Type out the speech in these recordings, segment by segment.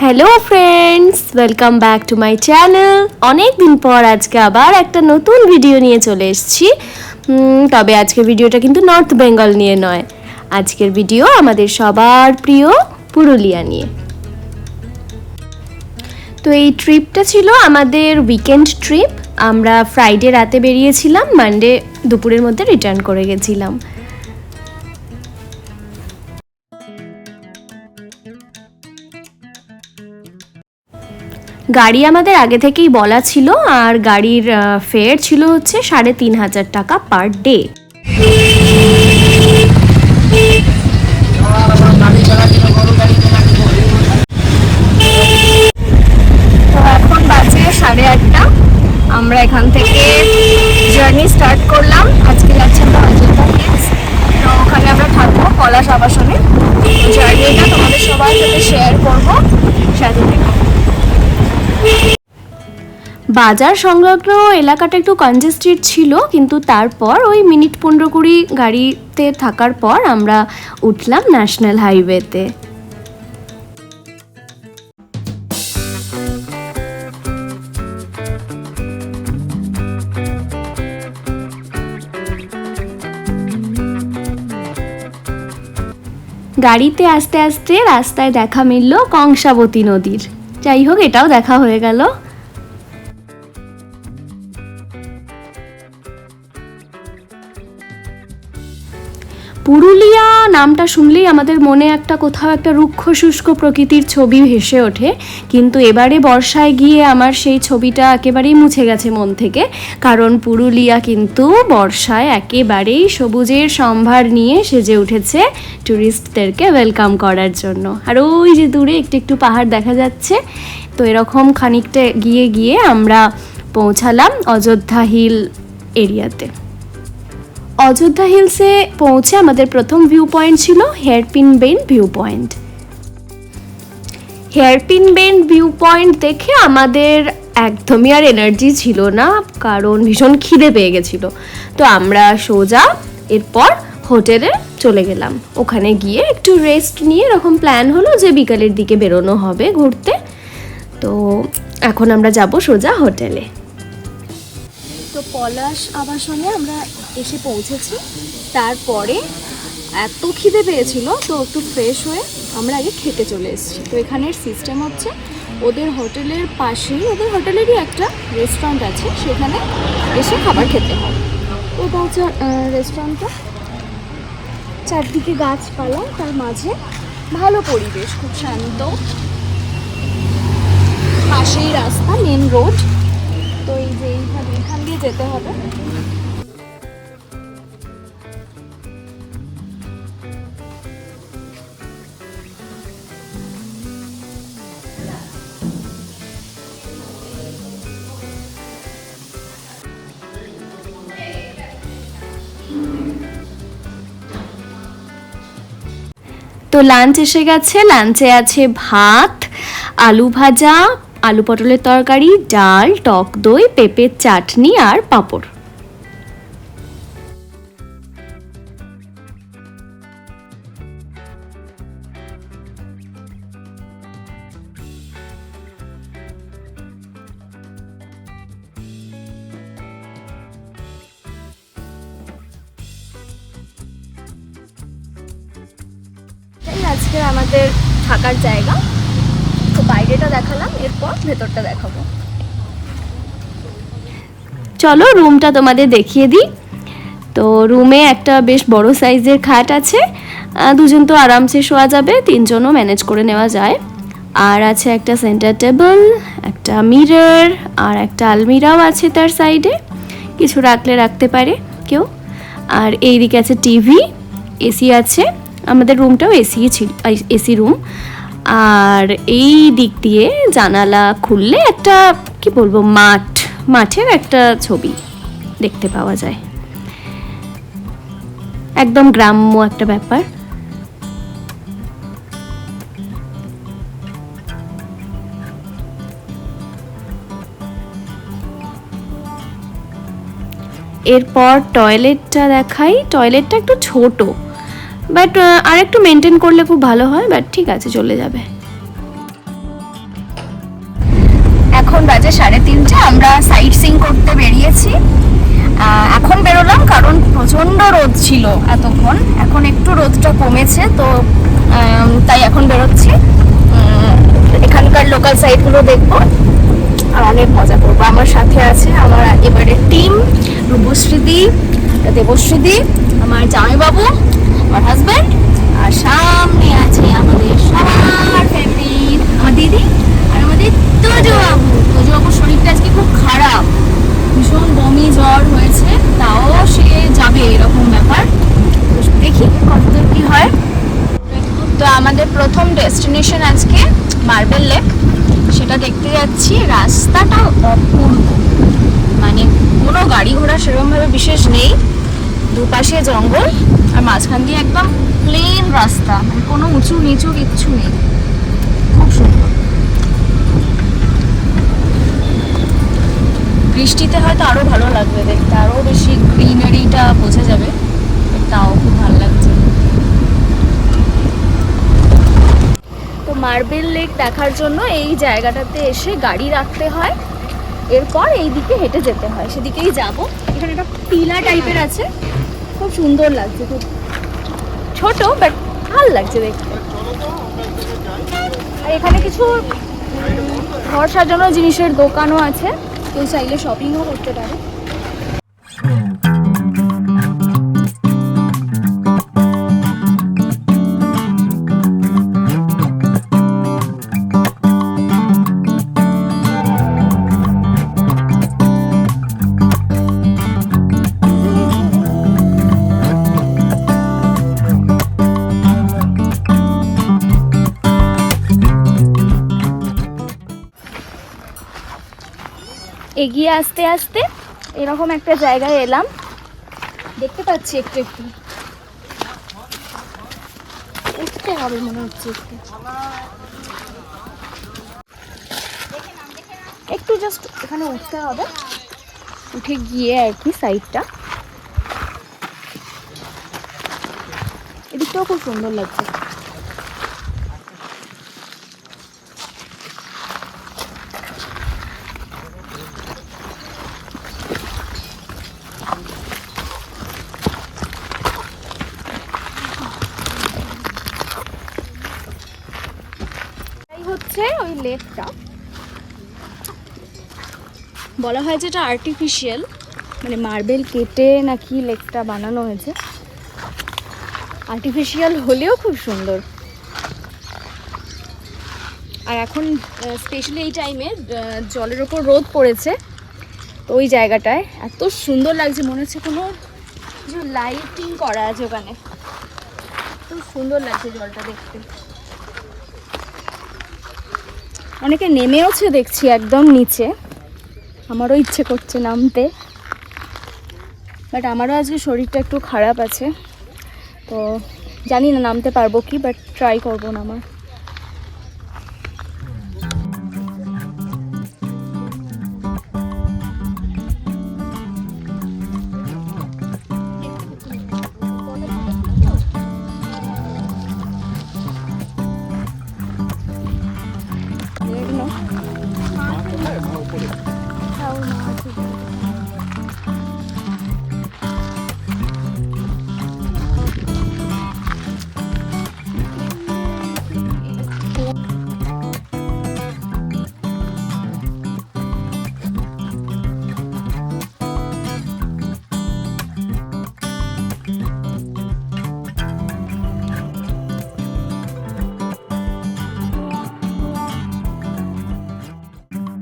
Hello friends, welcome back to my channel. অনেক দিন পর আজকে আবার একটা নতুন ভিডিও নিয়ে চলে এসেছি। তবে আজকের ভিডিওটা কিন্তু নর্থ বেঙ্গল নিয়ে নয়, আজকের ভিডিও আমাদের সবার প্রিয় পুরুলিয়া নিয়ে। তো এই ট্রিপটা ছিল আমাদের উইকেন্ড ট্রিপ। আমরা ফ্রাইডে রাতে বেরিয়েছিলাম, মানডে দুপুরের মধ্যে রিটার্ন করে গেছিলাম। গাড়ি আমাদের আগে থেকেই বলা ছিল, আর গাড়ির ফেয়ার ছিল হচ্ছে ৩,৫০০ টাকা পার ডে। তো এখন বাজে 8:30। আমরা এখান থেকে জার্নি স্টার্ট করলাম। আজকে যাচ্ছি আমরা অযোধ্যা হিলস। তো ওখানে আমরা থাকবো পলাশ আবাসনে। জার্নিটা তোমাদের সবার সাথে শেয়ার করবো, সাথে থেকে। বাজার সংলগ্ন এলাকাটা একটু কনজেস্টেড ছিল, কিন্তু তারপর ওই মিনিট 15-20 গাড়িতে থাকার পর আমরা উঠলাম ন্যাশনাল হাইওয়েতে। গাড়িতে আস্তে আস্তে রাস্তায় দেখা মিলল কংসাবতী নদীর। যাই হোক, এটাও দেখা হয়ে গেল। পুরুলিয়া নামটা শুনলেই আমাদের মনে একটা কোথাও একটা রুক্ষ শুষ্ক প্রকৃতির ছবি ভেসে ওঠে, কিন্তু এবারে বর্ষায় গিয়ে আমার সেই ছবিটা একেবারেই মুছে গেছে মন থেকে। কারণ পুরুলিয়া কিন্তু বর্ষায় একেবারেই সবুজের সম্ভার নিয়ে সেজে উঠেছে ট্যুরিস্টদেরকে ওয়েলকাম করার জন্য। আর ওই যে দূরে একটু একটু পাহাড় দেখা যাচ্ছে। তো এরকম খানিকটা গিয়ে গিয়ে আমরা পৌঁছালাম অযোধ্যা হিল এরিয়াতে। অযোধ্যা হিলসে পৌঁছে আমাদের প্রথম ভিউ পয়েন্ট ছিল hairpin bend view point. Hairpin bend view point দেখে আমাদের একদমই আর এনার্জি ছিল না, কারণ ভীষণ খিদে পেয়ে গেছিলো। তো আমরা সোজা এরপর হোটেলে চলে গেলাম। ওখানে গিয়ে একটু রেস্ট নিয়ে এরকম প্ল্যান হলো যে বিকালের দিকে বেরোনো হবে ঘুরতে। তো এখন আমরা যাব সোজা হোটেলে। তো পলাশ আবাসনে আমরা এসে পৌঁছেছি। তারপরে এত খিদে পেয়েছিল, তো একটু ফ্রেশ হয়ে আমরা আগে খেতে চলে এসেছি। তো এখানের সিস্টেম হচ্ছে ওদের হোটেলের পাশেই, ওদের হোটেলেরই একটা রেস্টুরেন্ট আছে, সেখানে এসে খাবার খেতে হয়। তো এটা হচ্ছে রেস্টুরেন্টটা, চারদিকে গাছপালা, তার মাঝে ভালো পরিবেশ, খুব শান্ত, পাশেই রাস্তা, মেন রোড। তো এই যে এইভাবে এখান দিয়ে যেতে হবে। তো লাঞ্চ এসে গেছে। লাঞ্চে আছে ভাত, আলু ভাজা, আলু পটলের তরকারি, ডাল, টক দই, পেঁপের চাটনি আর পাঁপড়। আজকে আমাদের থাকার জায়গা। তো বাইরেটা দেখালাম, এরপর ভেতরটা দেখাবো। চলো রুমটা তোমাদের দেখিয়ে দিই। তো রুমে একটা বেশ বড় সাইজের খাট আছে, দুজন তো আরামসে শোয়া যাবে, তিনজনও ম্যানেজ করে নেওয়া যায়। আর আছে একটা সেন্টার টেবিল, একটা মিরর, আর একটা আলমিরাও আছে তার সাইডে, কিছু রাখলে রাখতে পারে কেউ। আর এইদিকে আছে টিভি, এসি আছে। আমাদের রুমটাও এসি রুম। আর এই দিক দিয়ে জানালা খুললে একটা কি বলবো মাঠের একটা ছবি দেখতে পাওয়া যায়। একদম গ্রাম্য একটা ব্যাপার। এরপর টয়লেটটা দেখাই। টয়লেটটা একটু ছোট, বাট আর একটু মেনটেন করলে খুব ভালো হয়, বাট ঠিক আছে, চলে যাবে। এখন বাজে 3:30, আমরা সাইট সিং করতে বেরিয়েছি। এখন বেরোলাম কারণ প্রচণ্ড রোদ ছিল এতক্ষণ, এখন একটু রোদটা কমেছে, তো তাই এখন বেরোচ্ছি। এখানকার লোকাল সাইটগুলো দেখবো আর অনেক মজা করবো। আমার সাথে আছে আমার এবারের টিম, রূপশ্রীদি, দেবশ্রীদি, আমার জামাইবাবু, আমার হাজব্যান্ড, আর সামনে আছে আমাদের সবার ফেভারিট আমার দিদি আর আমাদের তোজবাবু। তোজবাবুর শরীরটা আজকে খুব খারাপ, ভীষণ বমি জ্বর হয়েছে, তাও সে যাবে এরকম ব্যাপার। দেখি কতদূর কি হয়। তো আমাদের প্রথম ডেস্টিনেশন আজকে মার্বেল লেক, সেটা দেখতে যাচ্ছি। রাস্তাটা অপূর্ব, মানে কোনো গাড়ি ঘোড়া সেরকমভাবে বিশেষ নেই, দুপাশে জঙ্গল আর মাঝখান দিয়ে একদম প্লেন রাস্তা, মানে কোনো উঁচু নিচু কিচ্ছু নেই, খুব সুন্দর। বৃষ্টিতে হয়তো আরো ভালো লাগবে দেখতে, আরো বেশি গ্রিনারিটা বোঝা যাবে, তাও খুব ভালো লাগছে। তো মার্বেল লেক দেখার জন্য এই জায়গাটাতে এসে গাড়ি রাখতে হয়, এরপর এই দিকে হেঁটে যেতে হয়, সেদিকেই যাব। এখানে একটা টিলা টাইপের আছে, খুব সুন্দর লাগছে, খুব ছোট বাট ভালো লাগছে দেখতে। আর এখানে কিছু ঘর সাজানোর জিনিসের দোকানও আছে, কেউ চাইলে শপিংও করতে পারে। এগিয়ে আস্তে আস্তে এরকম একটা জায়গায় এলাম, দেখতে পাচ্ছি একটু একটু উঠতে হবে মনে হচ্ছে, একটু জাস্ট এখানে উঠতে হবে, উঠে গিয়ে আর কি সাইডটা, এদিকটাও খুব সুন্দর লাগছে। হচ্ছে ওই লেকটা, বলা হয় যে এটা আর্টিফিশিয়াল, মানে মার্বেল কেটে নাকি লেকটা বানানো হয়েছে। আর্টিফিশিয়াল হলেও খুব সুন্দর। আর এখন স্পেশালি এই টাইমে জলের ওপর রোদ পড়েছে, তো ওই জায়গাটায় এত সুন্দর লাগছে, মনে হচ্ছে কোনো কিছু লাইটিং করা আছে ওখানে, খুব সুন্দর লাগছে জলটা দেখতে। অনেকে নেমেওছে দেখছি একদম নিচে, আমারও ইচ্ছে করছে নামতে, বাট আমারও আজকে শরীরটা একটু খারাপ আছে, তো জানি না নামতে পারবো কি, বাট ট্রাই করবো নামার।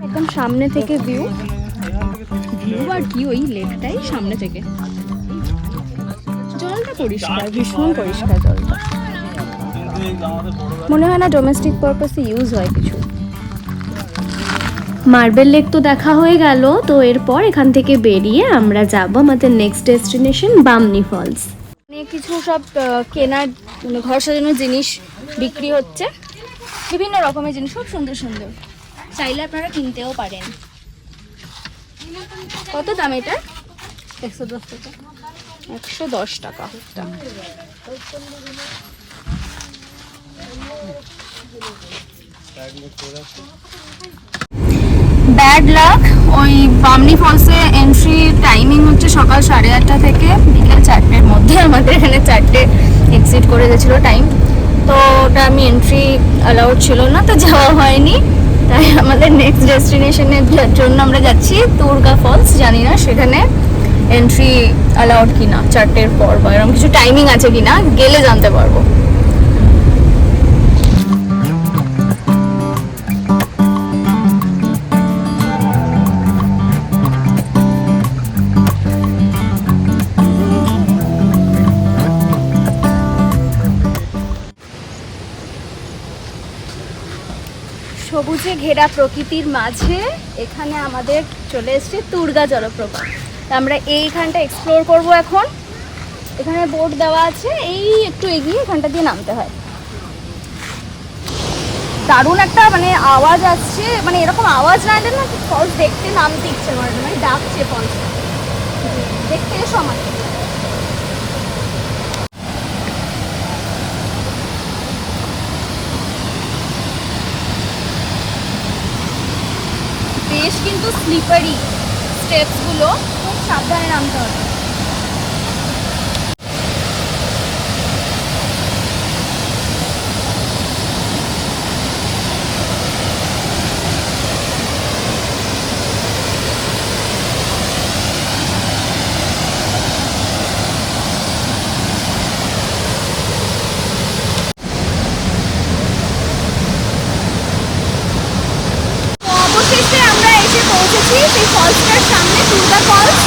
একদম সামনে থেকে ভিউ আর কি, ওই লেকটাই সামনে থেকে, জলটা পরিষ্কার, ভীষণ পরিষ্কার জলটা, মনে হয় না ডোমেস্টিক পারপাসে ইউজ হয় কিছু। মার্বেল লেক তো দেখা হয়ে গেল, তো এরপর এখান থেকে বেরিয়ে আমরা যাব আমাদের নেক্সট ডেস্টিনেশন বামনি ফলস। কিছু সব কেনার মানে ঘর সাজানোর জিনিস বিক্রি হচ্ছে, বিভিন্ন রকমের জিনিস, খুব সুন্দর সুন্দর, চাইলে আপনারা কিনতেও পারেন। কত দাম এটা? 110 টাকা। 110 টাকা। ব্যাড লাক, ওই বামনি ফলসে এন্ট্রি টাইমিং হচ্ছে সকাল 8:30 থেকে বিকেল 4টের মধ্যে। আমাদের এখানে 4টে এক্সিট করে গেছিলো টাইম, তো ওটা আমি এন্ট্রি অ্যালাউড ছিল না, তো যাওয়া হয়নি। তাই আমাদের নেক্সট ডেস্টিনেশনের জন্য আমরা যাচ্ছি তুর্গা ফলস। জানি না সেখানে এন্ট্রি অ্যালাউড কিনা 4টের পর, বা এরকম কিছু টাইমিং আছে কিনা, গেলে জানতে পারবো। সবুজে ঘেরা প্রকৃতির মাঝে এখানে আমাদের চলে এসেছে তুর্গা জলপ্রপাত। আমরা এইখানটা এক্সপ্লোর করব এখন। এখানে বোর্ড দেওয়া আছে, এই একটু এগিয়ে এখানটা দিয়ে নামতে হয়। দারুণ একটা মানে আওয়াজ আসছে, মানে এরকম আওয়াজ না এলে না ফলস দেখতে নামতে ইচ্ছে করে না, মানে ডাকছে ফলস দেখতে। এসো আমার। বেশ কিন্তু স্লিপারি স্টেপসগুলো, খুব সাবধানে নামতে হবে। অবশেষে আমরা এসে পৌঁছেছি সেই ফলসটার সামনে, তুর্গা ফলস।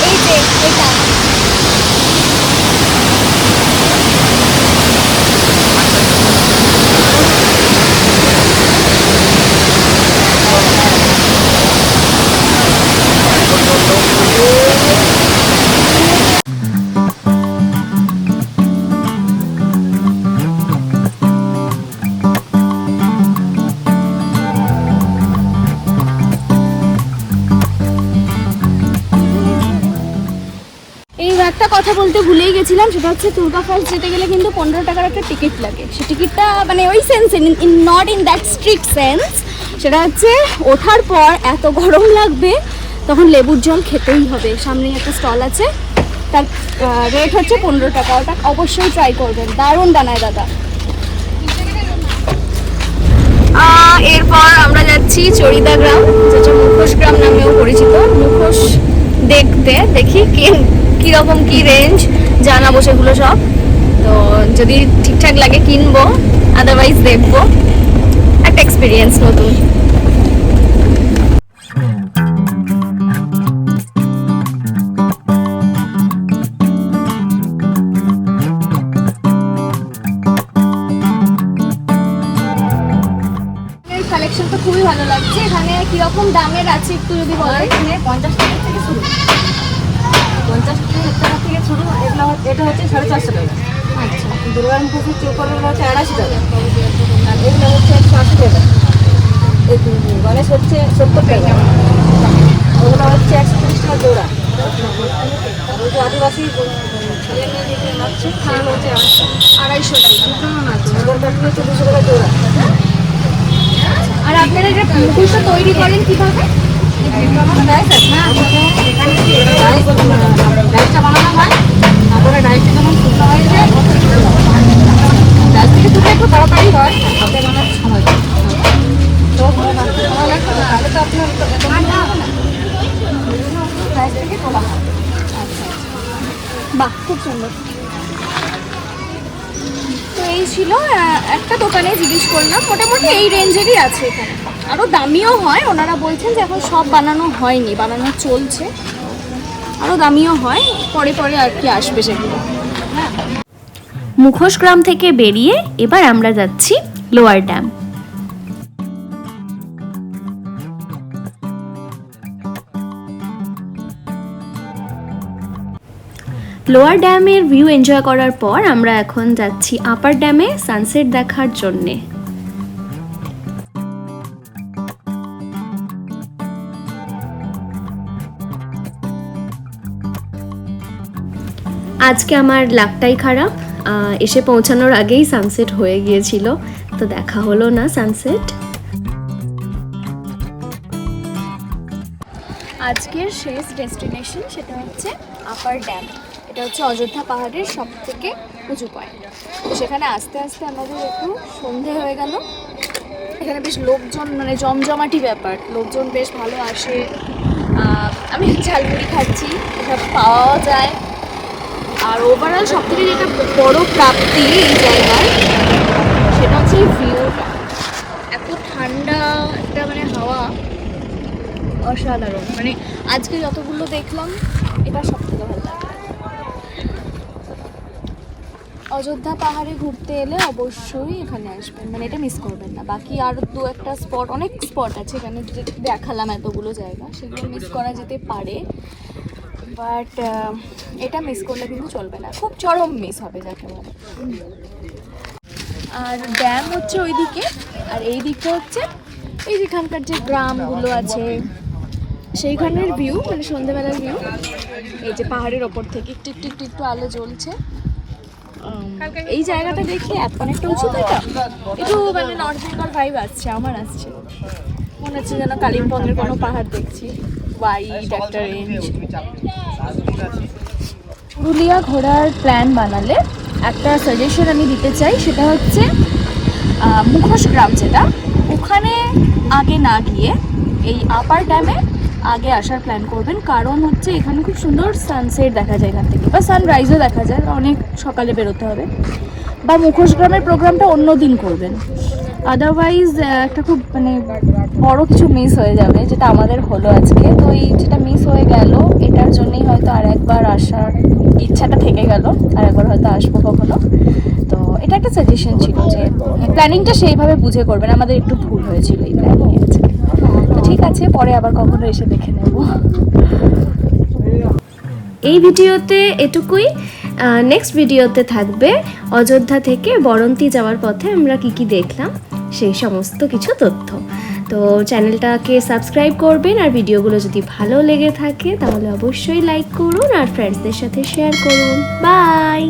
এই যে এটা একটা কথা বলতে ভুলেই গেছিলাম, সেটা হচ্ছে তুর্গা ফলস যেতে গেলে কিন্তু 15 টাকার একটা টিকিট লাগে। সে টিকিটটা মানে ওই সেন্সে, not in that strict sense, সেটা হচ্ছে ওঠার পর এত গরম লাগবে তখন লেবুর জল খেতেই হবে। সামনেই একটা স্টল আছে, তার রেট হচ্ছে 15 টাকা। ওটা অবশ্যই ট্রাই করবেন, দারুণ দানায় দাদা। এরপর আমরা যাচ্ছি চড়িদা গ্রাম, যেটা মুখোশ গ্রাম নামেও পরিচিত। মুখোশ দেখতে, দেখি কিরকম কি রেঞ্জ, জানাবো সেগুলো সব। তো যদি ঠিকঠাক লাগে কিনবো, আদারওয়াইজ দেখবো, একটা এক্সপিরিয়েন্স নতুন। কালেকশন তো খুবই ভালো লাগছে। এখানে কিরকম দামের আছে একটু যদি বলেন। এখানে 50 টাকা থেকে শুরু, 50 টাকা থেকে শুরু। এটা হচ্ছে 450 টাকা। আচ্ছা, দুর্গার মুখোশের চোপড়গুলো হচ্ছে 250 টাকা, আর এগুলো হচ্ছে 180 টাকা। এই গণেশ হচ্ছে 70 টাকা, ওগুলো হচ্ছে 130 টাকা জোড়া। আর ওই যে আদিবাসী ছেলে মেয়ে যেগুলো নাচছে সেগুলো হচ্ছে 250 টাকা। ওগুলো হচ্ছে 200 টাকা জোড়া। আর আপনারা এটা মুখোশটা তৈরি করেন কিভাবে? ডাইসটা বানানো হয়, তারপরে ডাইসটা যখন শুকনো হয়ে যায়, ডাইস থেকে শুকনো একটু তাড়াতাড়ি হয়, হাতে বানাতে সময় লাগে। তো সময় লাগবে, তাহলে তো আপনার ডাইস থেকে তোলা হয়। বাহ, খুব সুন্দর। তো এই ছিল একটা দোকানে জিজ্ঞেস করলাম, মোটামুটি এই রেঞ্জেরই আছে এখানে। আরও দামিও হয়, ওনারা বলছেন যে এখন সব বানানো হয়নি, বানানো চলছে, আরও দামিও হয়, পরে পরে আর কি আসবে সেগুলো। মুখোশ গ্রাম থেকে বেরিয়ে এবার আমরা যাচ্ছি লোয়ার ড্যাম। লোয়ার ড্যামের ভিউ এনজয় করার পর আমরা এখন যাচ্ছি আপার ড্যামে সানসেট দেখার জন্যে। আজকে আমার লাকটাই খারাপ, এসে পৌঁছানোর আগেই সানসেট হয়ে গিয়েছিল, তো দেখা হলো না সানসেট। আজকের শেষ ডেস্টিনেশন সেটা হচ্ছে আপার ড্যাম। এটা হচ্ছে অযোধ্যা পাহাড়ের সব থেকে উঁচু পয়েন্ট। তো সেখানে আস্তে আস্তে আমাদের একটু সন্ধে হয়ে গেল। এখানে বেশ লোকজন, মানে জমজমাটি ব্যাপার, লোকজন বেশ ভালো আসে। আমি ঝালমুড়ি খাচ্ছি, এসব পাওয়াও যায়। আর ওভারঅল সব থেকে যেটা বড় প্রাপ্তি এই জায়গার সেটা হচ্ছে এই ভিউটা। এত ঠান্ডা একটা মানে হাওয়া, অসাধারণ। মানে আজকে যতগুলো দেখলাম এটা সব থেকে ভালো লাগে। অযোধ্যা পাহাড়ে ঘুরতে এলে অবশ্যই এখানে আসবেন, মানে এটা মিস করবেন না। বাকি আর দু একটা স্পট, অনেক স্পট আছে এখানে যে দেখালাম এতগুলো জায়গা, সেগুলো মিস করা যেতে পারে, বাট এটা মিস করলে কিন্তু চলবে না, খুব চরম মিস হবে যাকে বলে। আর ড্যাম হচ্ছে ওইদিকে, আর এই দিকটা হচ্ছে এই যেখানকার যে গ্রামগুলো আছে সেইখানের ভিউ, মানে সন্ধ্যেবেলার ভিউ। এই যে পাহাড়ের ওপর থেকে একটু একটু একটু একটু আলো জ্বলছে। এই জায়গাটা দেখে অনেকটা উঁচু তো, এটা একটু মানে নর্থ বেঙ্গল ভাইব আসছে, আমার আসছে, মনে হচ্ছে যেন কালিম্পংয়ের কোনো পাহাড় দেখছি। ওয়াইড একটা রেঞ্জ। পুরুলিয়া ঘোরার প্ল্যান বানালে একটা সাজেশন আমি দিতে চাই, সেটা হচ্ছে মুখোশ গ্রাম, যেটা ওখানে আগে না গিয়ে এই আপার ড্যামে আগে আসার প্ল্যান করবেন। কারণ হচ্ছে এখানে খুব সুন্দর সানসেট দেখা যায় এখান থেকে, বা সানরাইজও দেখা যায়, অনেক সকালে বেরোতে হবে। বা মুখোশ গ্রামের প্রোগ্রামটা অন্য দিন করবেন, আদারওয়াইজ একটা খুব মানে বড় কিছু মিস হয়ে যাবে, যেটা আমাদের হলো আজকে। তো এই যেটা মিস হয়ে গেল, এটার জন্যই হয়তো আর একবার আসার ইচ্ছাটা থেকে গেল, আর একবার হয়তো আসবো কখনো। তো এটা একটা সাজেশন ছিল যে প্ল্যানিংটা সেইভাবে বুঝে করবেন, আমাদের একটু ভুল হয়েছিল এই প্ল্যানিং আজকে। তো ঠিক আছে, পরে আবার কখনো এসে দেখে নেব। এই ভিডিওতে এটুকুই। নেক্সট ভিডিওতে থাকবে অযোধ্যা থেকে বরন্তি যাওয়ার পথে আমরা কি কি দেখলাম সেই সমস্ত কিছু তথ্য। তো চ্যানেলটাকে সাবস্ক্রাইব করবেন, আর ভিডিওগুলো যদি ভালো লেগে থাকে তাহলে অবশ্যই লাইক করুন আর ফ্রেন্ডসদের সাথে শেয়ার করুন। বাই।